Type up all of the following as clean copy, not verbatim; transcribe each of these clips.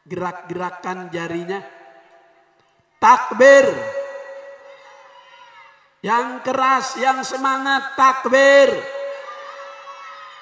gerak-gerakan jarinya. Takbir. Yang keras, yang semangat, takbir.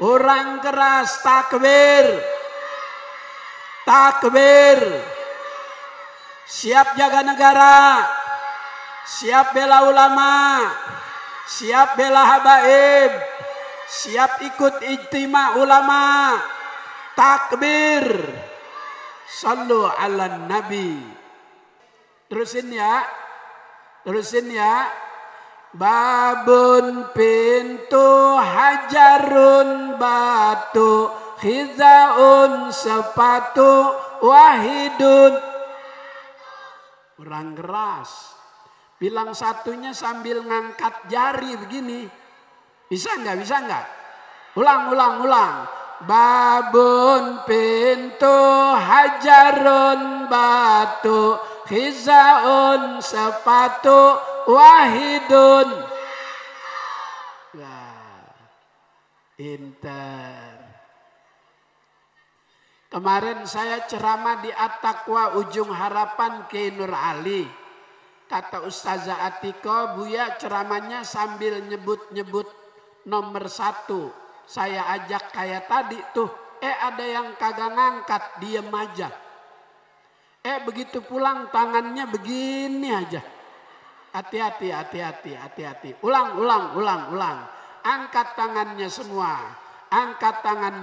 Orang keras, takbir. Takbir. Siap jaga negara. Siap bela ulama. Siap bela habaib. Siap ikut ijtima ulama. Takbir. Sallu ala nabi. Terusin ya. Terusin ya. Babun pintu hajarun batu khizaun sepatu wahidun. Kurang keras. Bilang satunya sambil ngangkat jari begini. Bisa enggak? Bisa enggak? Ulang. Babun pintu hajarun batu khizaun sepatu wahidun. Wah, pinter. Kemarin saya ceramah di At-Taqwa Ujung Harapan Kiai Nur Ali. Kata Ustazah Atiko, Buya ceramahnya sambil nyebut-nyebut nomor 1. Saya ajak kayak tadi tuh. Ada yang kagak ngangkat, diem aja. Begitu pulang tangannya begini aja. Hati-hati. Ulang. Angkat tangannya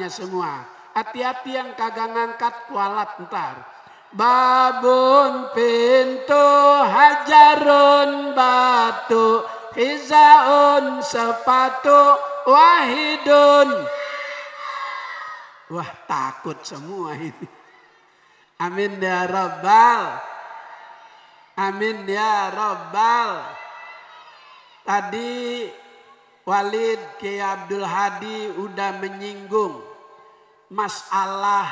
semua. Hati-hati yang kagak ngangkat kualat ntar. Babun pintu hajarun batu khizaun sepatu wahidun. Wah, takut semua ini. Amin ya Rabbal. Amin ya Rabbal. Tadi Walid Kiai Abdul Hadi udah menyinggung masalah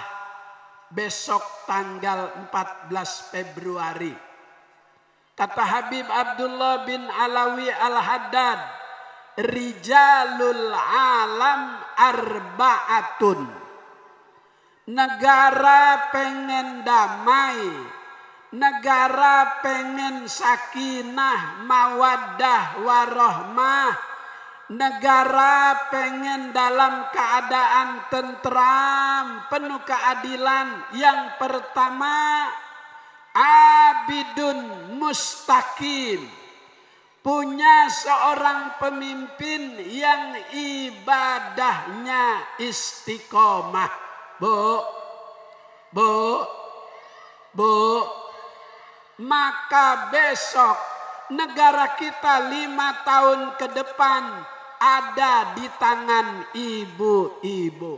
besok tanggal 14 Februari. Kata Habib Abdullah bin Alawi Al-Haddad, rijalul alam arba'atun. Negara pengen damai, negara pengen sakinah, mawaddah, warohmah, negara pengen dalam keadaan tentram, penuh keadilan. Yang pertama, abidun mustaqim. Punya seorang pemimpin yang ibadahnya istiqomah. Bu, maka besok negara kita 5 tahun ke depan ada di tangan ibu-ibu.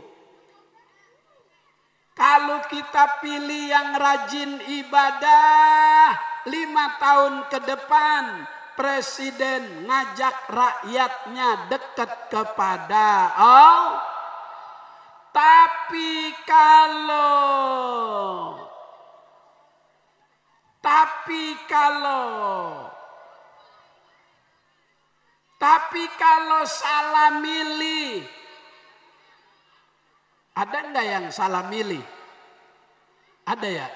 Kalau kita pilih yang rajin ibadah, 5 tahun ke depan presiden ngajak rakyatnya dekat kepada Allah. Tapi kalau salah milih, ada enggak yang salah milih? Ada ya?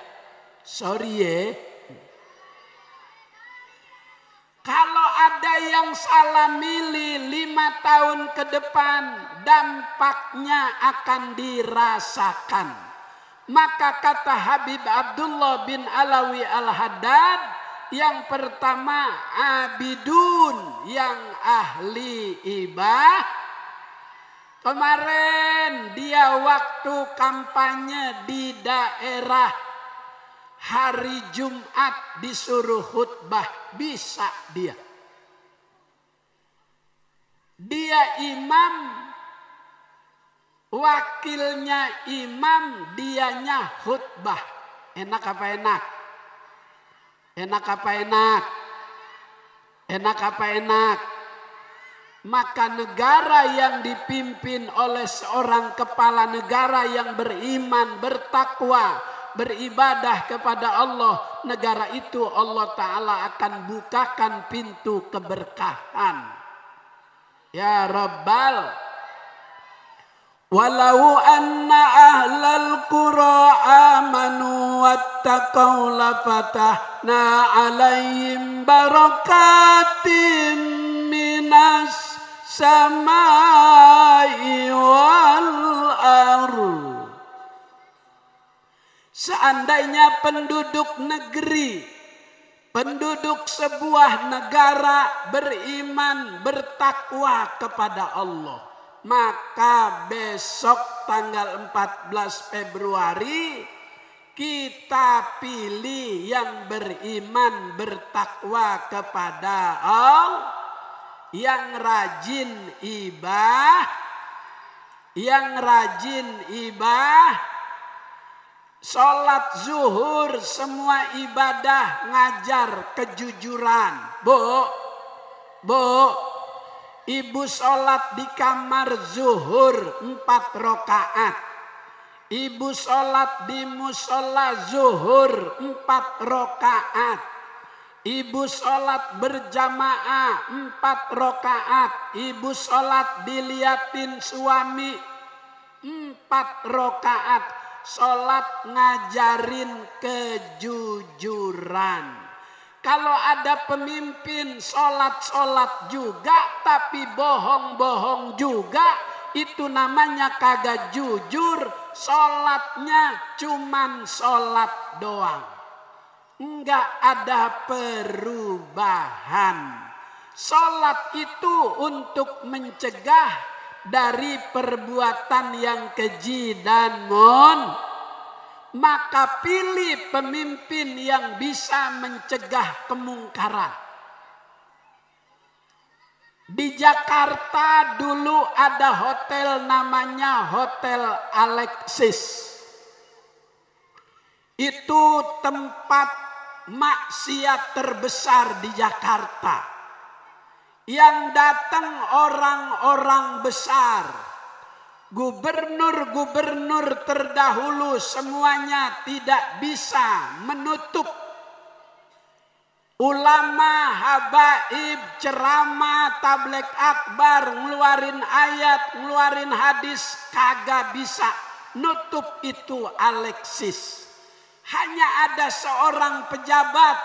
Sorry ya. Kalau ada yang salah milih 5 tahun ke depan, dampaknya akan dirasakan. Maka kata Habib Abdullah bin Alawi Al-Haddad, yang pertama abidun, yang ahli ibadah. Kemarin dia waktu kampanye di daerah, hari Jumat disuruh khutbah, bisa dia. Dia imam, wakilnya imam, dianya khutbah. Enak apa enak? Enak apa enak? Enak apa enak? Maka negara yang dipimpin oleh seorang kepala negara yang beriman, bertakwa, beribadah kepada Allah, negara itu Allah Ta'ala akan bukakan pintu keberkahan. Ya Rabbal, walau anna ahlal qura amanu wattaqau lafatahna alaihim barakatim minas samai wal ardh. Seandainya penduduk negeri, penduduk sebuah negara beriman, bertakwa kepada Allah, maka besok tanggal 14 Februari kita pilih yang beriman, bertakwa kepada Allah, yang rajin ibadah, sholat zuhur, semua ibadah ngajar kejujuran. Bu, ibu sholat di kamar zuhur 4 rakaat. Ibu sholat di musola zuhur 4 rakaat. Ibu sholat berjamaah 4 rakaat. Ibu sholat diliatin suami 4 rakaat. Sholat ngajarin kejujuran. Kalau ada pemimpin sholat juga tapi bohong-bohong juga, itu namanya kagak jujur. Sholatnya cuman sholat doang, enggak ada perubahan. Sholat itu untuk mencegah dari perbuatan yang keji dan maka pilih pemimpin yang bisa mencegah kemungkaran. Di Jakarta dulu ada hotel namanya Hotel Alexis. Itu tempat maksiat terbesar di Jakarta. Yang datang orang-orang besar, gubernur-gubernur terdahulu, semuanya tidak bisa menutup. Ulama, habaib, ceramah, tabligh akbar, ngeluarin ayat, ngeluarin hadis, kagak bisa nutup itu Alexis. Hanya ada seorang pejabat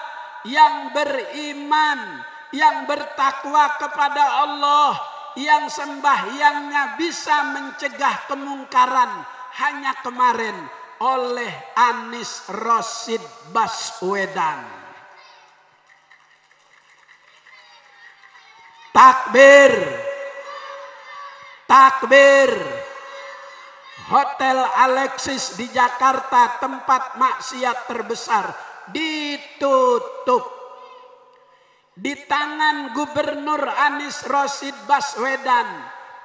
yang beriman, yang bertakwa kepada Allah, yang sembahyangnya bisa mencegah kemungkaran, hanya kemarin oleh Anies Rashid Baswedan. Takbir, takbir. Hotel Alexis di Jakarta, tempat maksiat terbesar, ditutup. Di tangan Gubernur Anies Rashid Baswedan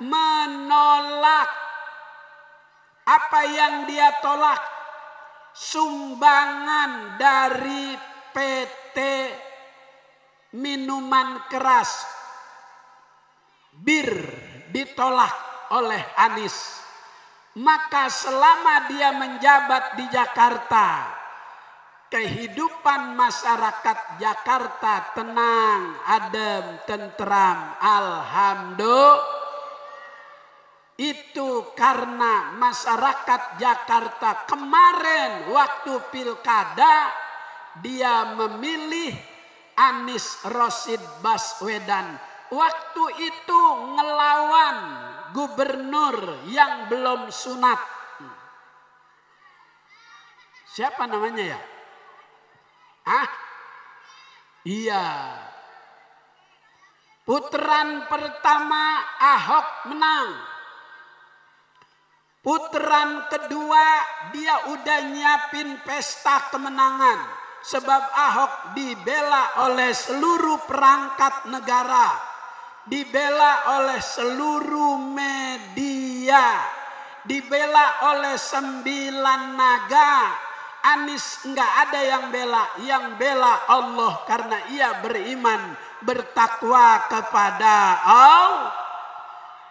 menolak. Apa yang dia tolak? Sumbangan dari PT minuman keras bir ditolak oleh Anies. Maka selama dia menjabat di Jakarta, kehidupan masyarakat Jakarta tenang, adem, tentram, alhamdulillah. Itu karena masyarakat Jakarta kemarin waktu pilkada dia memilih Anies Rashid Baswedan. Waktu itu ngelawan gubernur yang belum sunat. Siapa namanya ya? Iya. Putaran pertama Ahok menang. Putaran kedua dia udah nyiapin pesta kemenangan. Sebab Ahok dibela oleh seluruh perangkat negara. Dibela oleh seluruh media. Dibela oleh 9 naga. Anies enggak ada yang bela. Yang bela Allah karena ia beriman, bertakwa kepada Allah.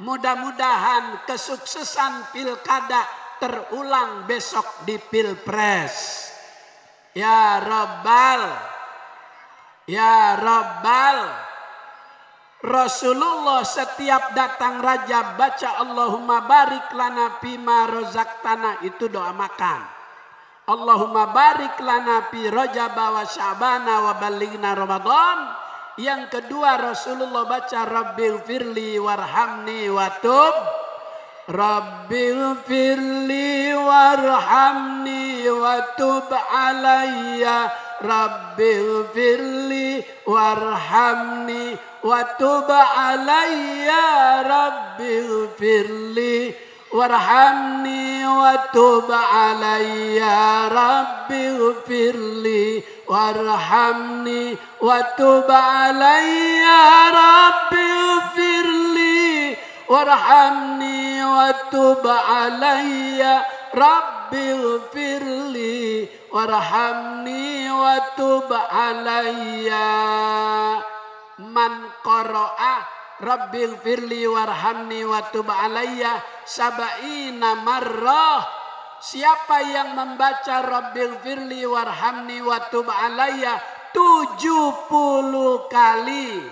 Mudah-mudahan kesuksesan pilkada terulang besok di pilpres. Ya Rabbal, ya Rabbal. Rasulullah setiap datang Rajab baca Allahumma barik lana fima rozaqtana, itu doa makan. Allahumma barik lana fi Rajab wa Sya'bana wa ballighna Ramadan. Yang kedua Rasulullah baca Rabbighfirli warhamni watub. Rabbighfirli warhamni watub alayya. Rabbighfirli warhamni watub alayya. Rabbighfirli warhamni watub alayya. Rabbighfirli warhamni watub alayya. Rabbighfirli warhamni watub alayya. Rabbighfirli warhamni watub alayya. Man qara'a Rabbighfirli warhamni watub alayya sab'ina marrah. Siapa yang membaca Rabbighfirli warhamni watub alayya 70 kali,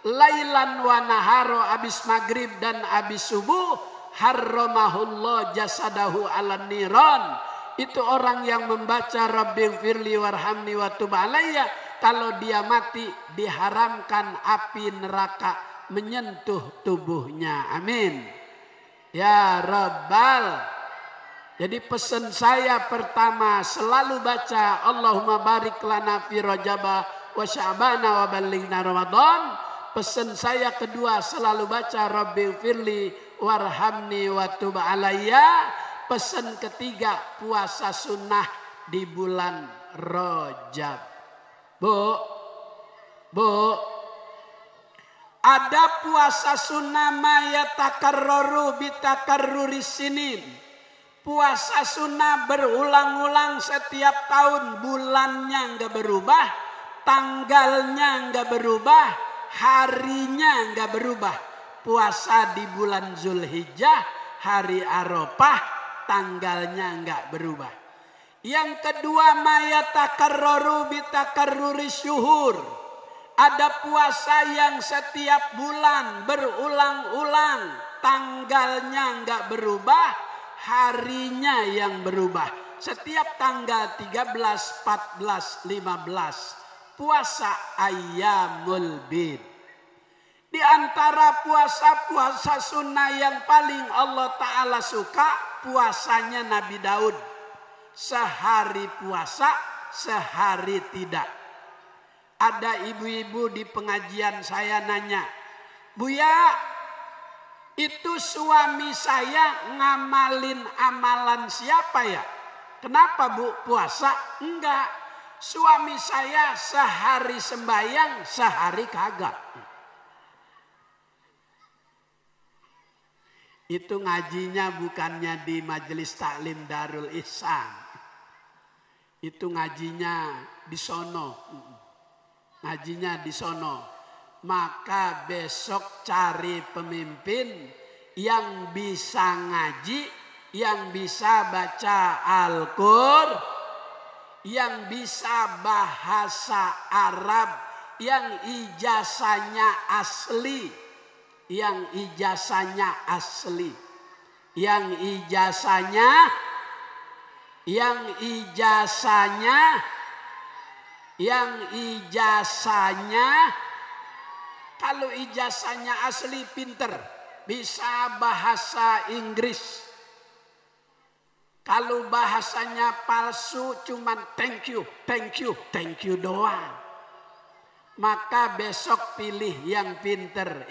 lailan wa naharo, abis maghrib dan abis subuh, harramahullah jasadahu ala niran. Itu orang yang membaca Rabbighfirli warhamni watub alayya, kalau dia mati diharamkan api neraka menyentuh tubuhnya. Amin ya Rabbal. Jadi pesan saya pertama, selalu baca Allahumma barik lana fi Rajab wa Sya'bana wa ballighna Ramadan. Pesan saya kedua, selalu baca Rabbighfirli warhamni watub alayya. Pesan ketiga, puasa sunnah di bulan Rajab. Bu, ada puasa sunnah mayatakarraru bitakarruris sinin. Puasa sunnah berulang-ulang setiap tahun, bulannya enggak berubah, tanggalnya enggak berubah, harinya enggak berubah. Puasa di bulan Zulhijjah, hari Arafah, tanggalnya enggak berubah. Yang kedua, mayatakarraru bitakarruris syuhur. Ada puasa yang setiap bulan berulang-ulang, tanggalnya enggak berubah, harinya yang berubah. Setiap tanggal 13, 14, 15 puasa ayyamul bid. Di antara puasa-puasa sunnah yang paling Allah Ta'ala suka, puasanya Nabi Daud. Sehari puasa, sehari tidak. Ada ibu-ibu di pengajian saya nanya, Buya, itu suami saya ngamalin amalan siapa ya? Kenapa Bu puasa? Enggak. Suami saya sehari sembahyang, sehari kagak. Itu ngajinya bukannya di Majelis Taklim Darul Ihsan. Itu ngajinya di sono. Ngajinya di sono. Maka besok cari pemimpin yang bisa ngaji, yang bisa baca Al-Qur'an, yang bisa bahasa Arab, yang ijazahnya asli, yang ijazahnya asli, yang ijazahnya kalau ijazahnya asli pinter, bisa bahasa Inggris. Kalau bahasanya palsu cuman thank you doang. Maka besok pilih yang pinter,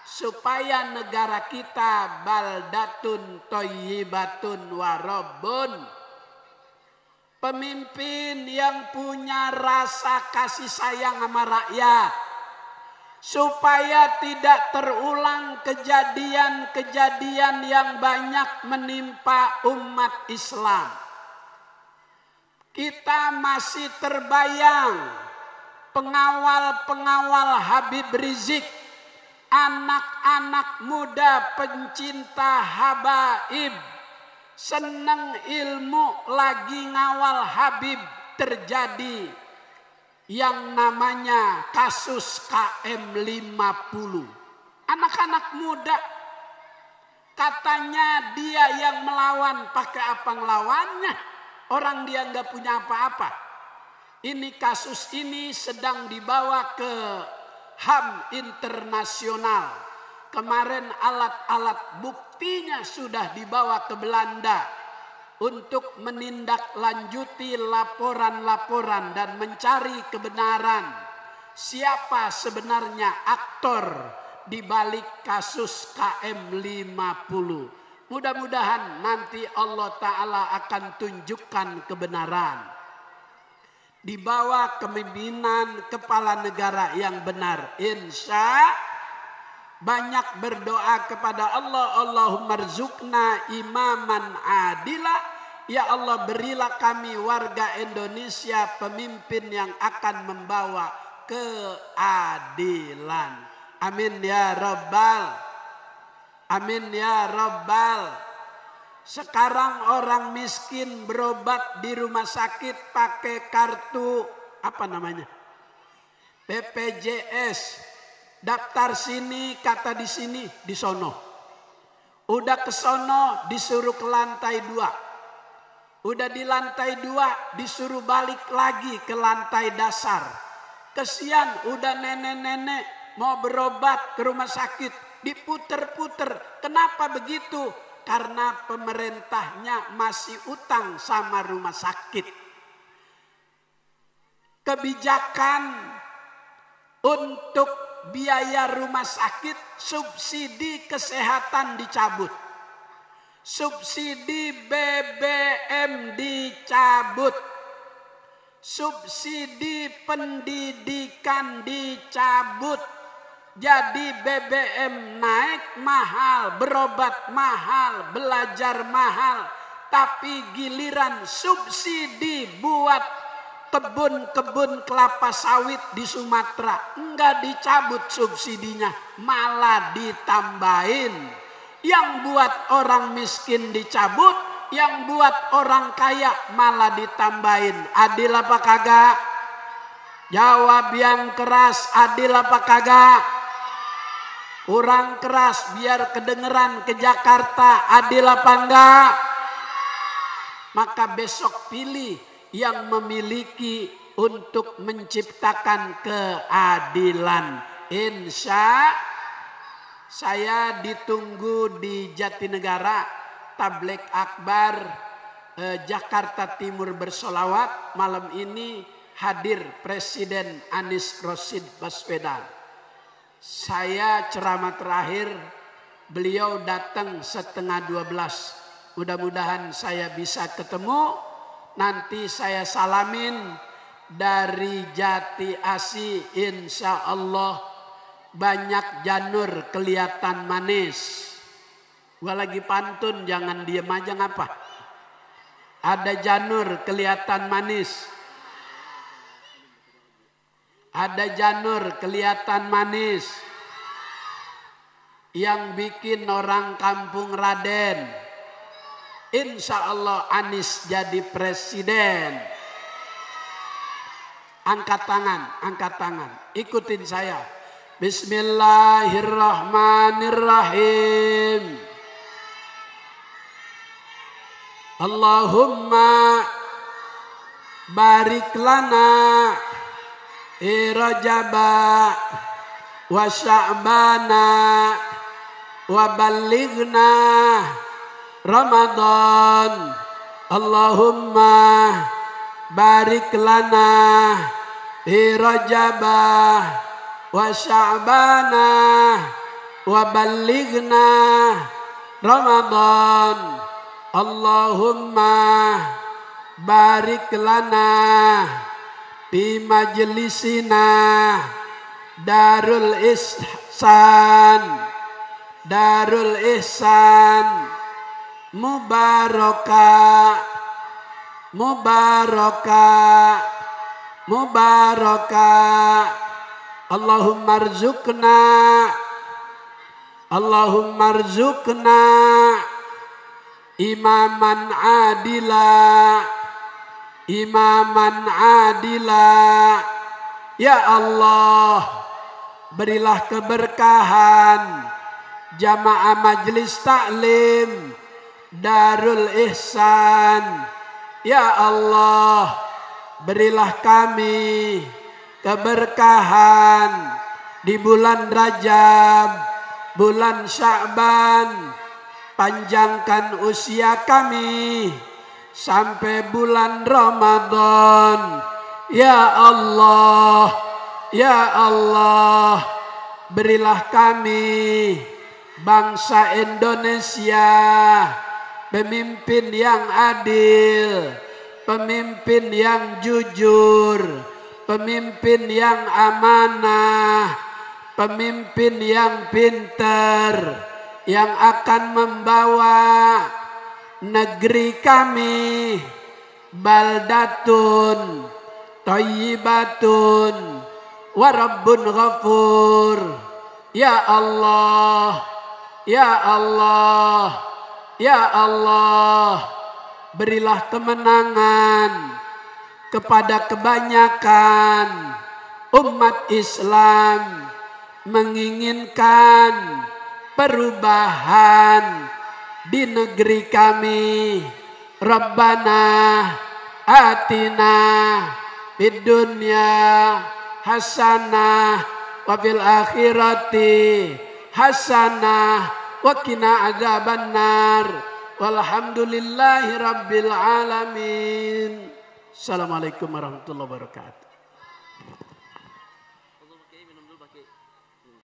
supaya negara kita baldatun thayyibatun warabun. Pemimpin yang punya rasa kasih sayang sama rakyat, supaya tidak terulang kejadian-kejadian yang banyak menimpa umat Islam. Kita masih terbayang pengawal-pengawal Habib Rizik, anak-anak muda pencinta habaib, seneng ilmu, lagi ngawal Habib, terjadi yang namanya kasus KM50. Anak-anak muda Katanya dia yang melawan, pakai apa ngelawannya? Orang dia nggak punya apa-apa. Ini kasus ini sedang dibawa ke HAM internasional. Kemarin alat-alat buktinya sudah dibawa ke Belanda untuk menindaklanjuti laporan-laporan dan mencari kebenaran. Siapa sebenarnya aktor di balik kasus KM50? Mudah-mudahan nanti Allah Ta'ala akan tunjukkan kebenaran. Di bawah kepemimpinan kepala negara yang benar. Insya banyak berdoa kepada Allah. Allahumma rzuqna imaman adila. Ya Allah, berilah kami warga Indonesia pemimpin yang akan membawa keadilan. Amin ya Rabbal. Amin ya Rabbal. Sekarang orang miskin berobat di rumah sakit pakai kartu apa namanya? BPJS. Daftar sini, kata di sini, di sono. Udah ke sono disuruh ke lantai 2. Udah di lantai 2 disuruh balik lagi ke lantai dasar. Kesian udah nenek-nenek mau berobat ke rumah sakit, diputer-puter. Kenapa begitu? Karena pemerintahnya masih utang sama rumah sakit. Kebijakan untuk biaya rumah sakit, subsidi kesehatan dicabut. Subsidi BBM dicabut. Subsidi pendidikan dicabut. Jadi BBM naik mahal, berobat mahal, belajar mahal. Tapi giliran subsidi buat kebun-kebun kelapa sawit di Sumatera enggak dicabut subsidinya, malah ditambahin. Yang buat orang miskin dicabut, yang buat orang kaya malah ditambahin. Adil apa kagak? Jawab yang keras, adil apa kagak? Kurang keras biar kedengeran ke Jakarta, adil apa enggak? Maka besok pilih yang memiliki untuk menciptakan keadilan. Insya saya ditunggu di Jatinegara, Tabligh Akbar Jakarta Timur bersolawat. Malam ini hadir Presiden Anies Rashid Baswedan. Saya ceramah terakhir, beliau datang 11:30. Mudah-mudahan saya bisa ketemu. Nanti saya salamin dari Jati Asi, insya Allah banyak janur kelihatan manis. Gua lagi pantun, jangan diem aja ngapa. Ada janur kelihatan manis. Ada janur kelihatan manis. Yang bikin orang kampung Raden. Insya Allah Anies jadi presiden. Angkat tangan, ikutin saya. Bismillahirrahmanirrahim. Allahumma barik lana Rajaba wa Sya'bana wa ballighna Ramadan. Allahumma barik lana Rajaba wa Sya'bana wa ballighna Ramadan. Allahumma barik lana fi majlisina Darul Ihsan mubarakah Allahumma rzuqna imaman adila. Ya Allah, berilah keberkahan jamaah majelis taklim Darul Ihsan. Ya Allah, berilah kami keberkahan di bulan Rajab, bulan Sya'ban. Panjangkan usia kami sampai bulan Ramadan. Ya Allah, ya Allah, berilah kami bangsa Indonesia pemimpin yang adil, pemimpin yang jujur, pemimpin yang amanah, pemimpin yang pintar, yang akan membawa negeri kami baldatun thayyibatun wa rabbun ghafur. Ya Allah, ya Allah, ya Allah, berilah kemenangan kepada kebanyakan umat Islam menginginkan perubahan di negeri kami. Rabbana atina fid dunya hasanah wa fil akhirati hasanah wa qina adzabannar. Walhamdulillahi rabbil alamin. Assalamualaikum warahmatullahi wabarakatuh.